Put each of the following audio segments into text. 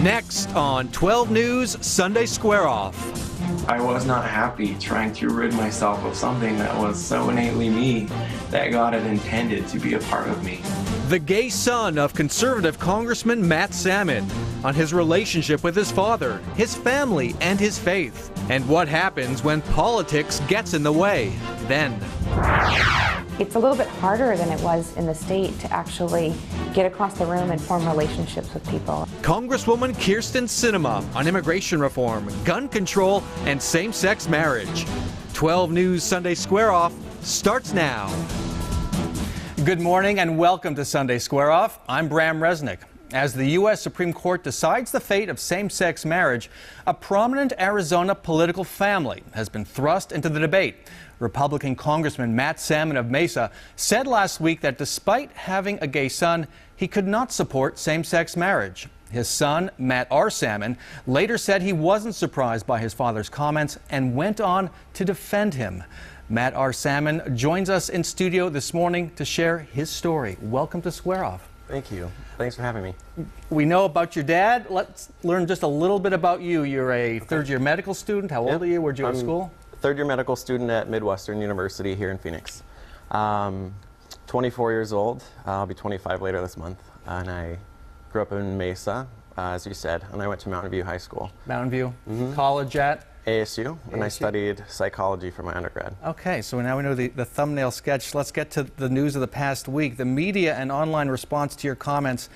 Next on 12 News Sunday Square Off. I was not happy trying to rid myself of something that was so innately me that God had intended to be a part of me. The gay son of conservative Congressman Salmon on his relationship with his father, his family, and his faith. And what happens when politics gets in the way. Then. It's a little bit harder than it was in the state to actually get across the room and form relationships with people. Congresswoman Kyrsten Sinema on immigration reform, gun control, and same-sex marriage. 12 News Sunday Square Off starts now. Good morning and welcome to Sunday Square Off. I'm Bram Resnick. As the U.S. Supreme Court decides the fate of same-sex marriage, a prominent Arizona political family has been thrust into the debate. Republican Congressman Salmon of Mesa said last week that despite having a gay son, he could not support same-sex marriage. His son, Matt Salmon, later said he wasn't surprised by his father's comments and went on to defend him. Matt Salmon joins us in studio this morning to share his story. Welcome to Square Off. Thank you. Thanks for having me. We know about your dad. Let's learn just a little bit about you. You're a third-year medical student. How old are you? Where'd you go to school? Third-year medical student at Midwestern University here in Phoenix. 24 years old. I'll be 25 later this month. And I grew up in Mesa, as you said, and I went to Mountain View High School. Mountain View. College at? ASU, and I studied psychology for my undergrad. Okay, so now we know the thumbnail sketch. Let's get to the news of the past week. The media and online response to your comments,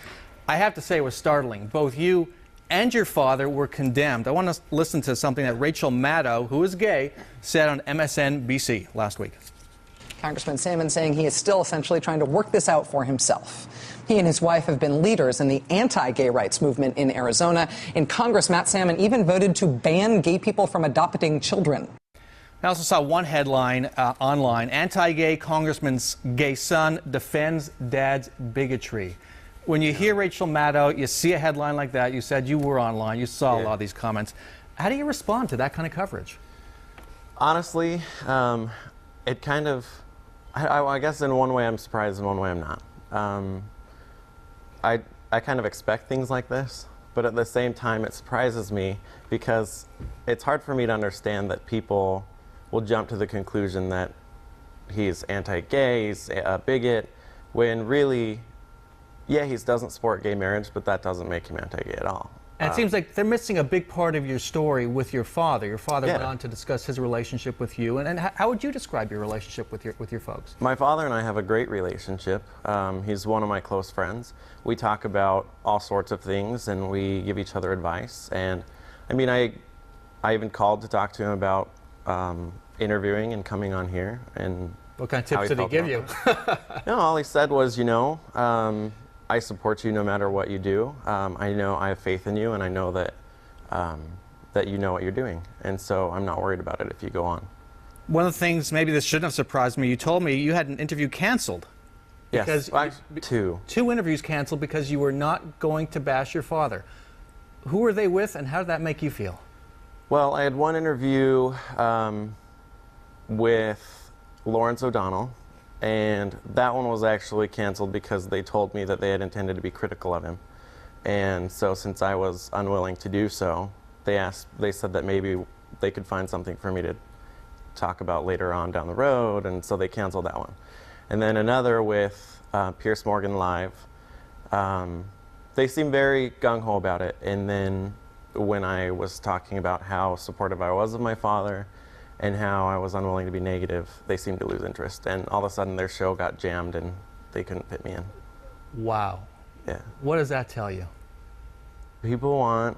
I have to say, was startling. Both you and your father were condemned. I want to listen to something that Rachel Maddow, who is gay, said on MSNBC last week. Congressman Salmon saying he is still essentially trying to work this out for himself. He and his wife have been leaders in the anti-gay rights movement in Arizona. In Congress, Salmon even voted to ban gay people from adopting children. I also saw one headline online, anti-gay congressman's gay son defends dad's bigotry. When you hear Rachel Maddow, you see a headline like that, you said you were online, you saw a lot of these comments. How do you respond to that kind of coverage? Honestly, it kind of, I guess in one way I'm surprised, in one way I'm not. I kind of expect things like this, but at the same time it surprises me because it's hard for me to understand that people will jump to the conclusion that he's anti-gay, he's a bigot, when really, yeah, he doesn't support gay marriage, but that doesn't make him anti-gay at all. And it seems like they're missing a big part of your story with your father. Your father went on to discuss his relationship with you. And how would you describe your relationship with your folks? My father and I have a great relationship. He's one of my close friends. We talk about all sorts of things and we give each other advice. And I mean, I even called to talk to him about interviewing and coming on here. And what kind of tips did he give you? No, all he said was, you know, I support you no matter what you do. I know I have faith in you, and I know that that you know what you're doing, and so I'm not worried about it if you go on. One of the things, maybe this shouldn't have surprised me, you told me you had an interview canceled. Yes, two. Two interviews canceled because you were not going to bash your father. Who were they with, and how did that make you feel? Well, I had one interview with Lawrence O'Donnell, and that one was actually canceled because they told me that they had intended to be critical of him. And so since I was unwilling to do so, they said that maybe they could find something for me to talk about later on down the road, and so they canceled that one. And then another with Piers Morgan Live. They seemed very gung-ho about it, and then when I was talking about how supportive I was of my father and how I was unwilling to be negative, they seemed to lose interest. And all of a sudden their show got jammed and they couldn't fit me in. Wow. Yeah. What does that tell you? People want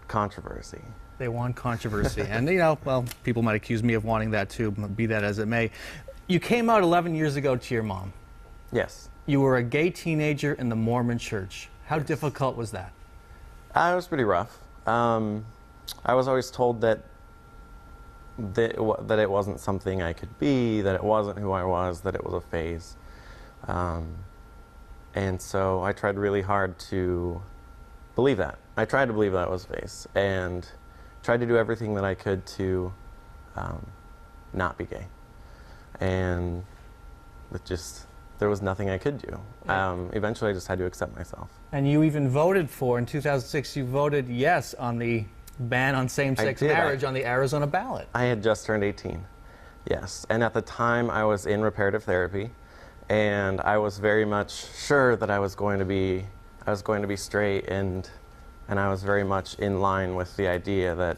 controversy. They want controversy. And, you know, well, people might accuse me of wanting that too, be that as it may. You came out 11 years ago to your mom. Yes. You were a gay teenager in the Mormon church. How difficult was that? It was pretty rough. I was always told that it wasn't something I could be, that it wasn't who I was, that it was a phase. And so I tried really hard to believe that. I tried to believe that it was a phase and tried to do everything that I could to not be gay. And it just there was nothing I could do. Eventually, I just had to accept myself. And you even voted in 2006, you voted yes on the ban on same-sex I did. marriage on the Arizona ballot. I had just turned 18, yes. And at the time, I was in reparative therapy, and I was very much sure that I was going to be straight, and I was very much in line with the idea that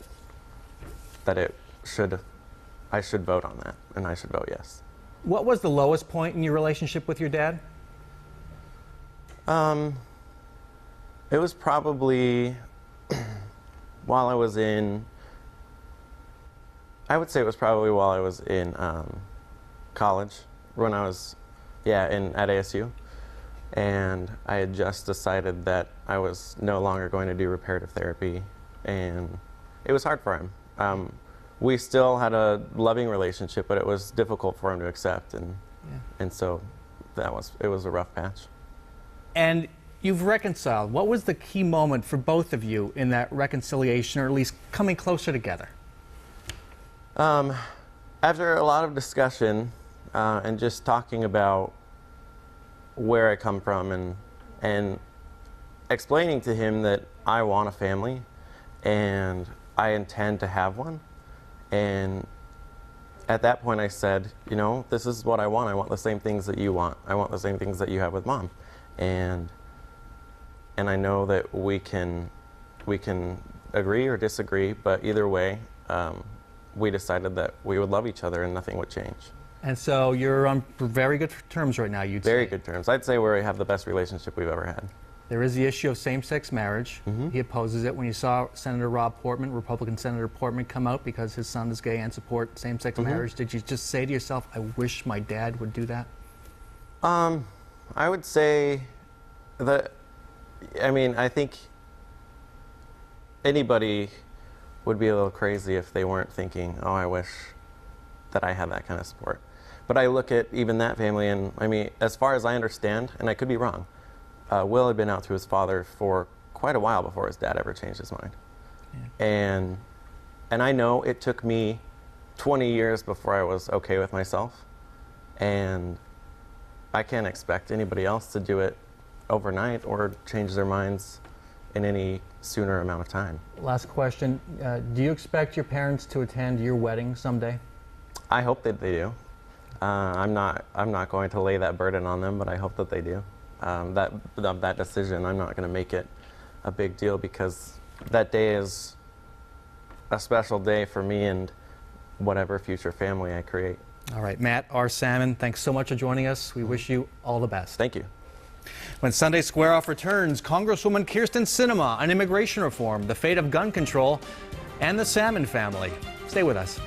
I should vote on that, and I should vote yes. What was the lowest point in your relationship with your dad? It was probably while I was in, I would say it was probably while I was in college, when I was, at ASU. And I had just decided that I was no longer going to do reparative therapy, and it was hard for him. We still had a loving relationship, but it was difficult for him to accept, and so it was a rough patch. And you've reconciled. What was the key moment for both of you in that reconciliation, or at least coming closer together? After a lot of discussion and just talking about where I come from, and explaining to him that I want a family and I intend to have one. And at that point I said, this is what I want. I want the same things that you want. I want the same things that you have with Mom. And I know that we can agree or disagree, but either way, we decided that we would love each other and nothing would change. And so you're on very good terms right now, you'd say. Very good terms. I'd say we have the best relationship we've ever had. There is the issue of same-sex marriage. Mm-hmm. He opposes it. When you saw Senator Rob Portman, Republican Senator Portman, come out because his son is gay and support same-sex Mm-hmm. marriage, did you just say to yourself, I wish my dad would do that? I would say that, I think anybody would be a little crazy if they weren't thinking, oh, I wish that I had that kind of support. But I look at even that family, and as far as I understand, and I could be wrong, Will had been out to his father for quite a while before his dad ever changed his mind. Yeah. And I know it took me 20 years before I was okay with myself, and I can't expect anybody else to do it overnight or change their minds in any sooner amount of time. Last question, do you expect your parents to attend your wedding someday? I hope that they do. I'm not going to lay that burden on them, but I hope that they do. That decision, I'm not going to make it a big deal, because that day is a special day for me and whatever future family I create. All right, Matt R. Salmon, thanks so much for joining us. We wish you all the best. Thank you. When Sunday Square Off returns, Congresswoman Kyrsten Sinema on immigration reform, the fate of gun control, and the Salmon family. Stay with us.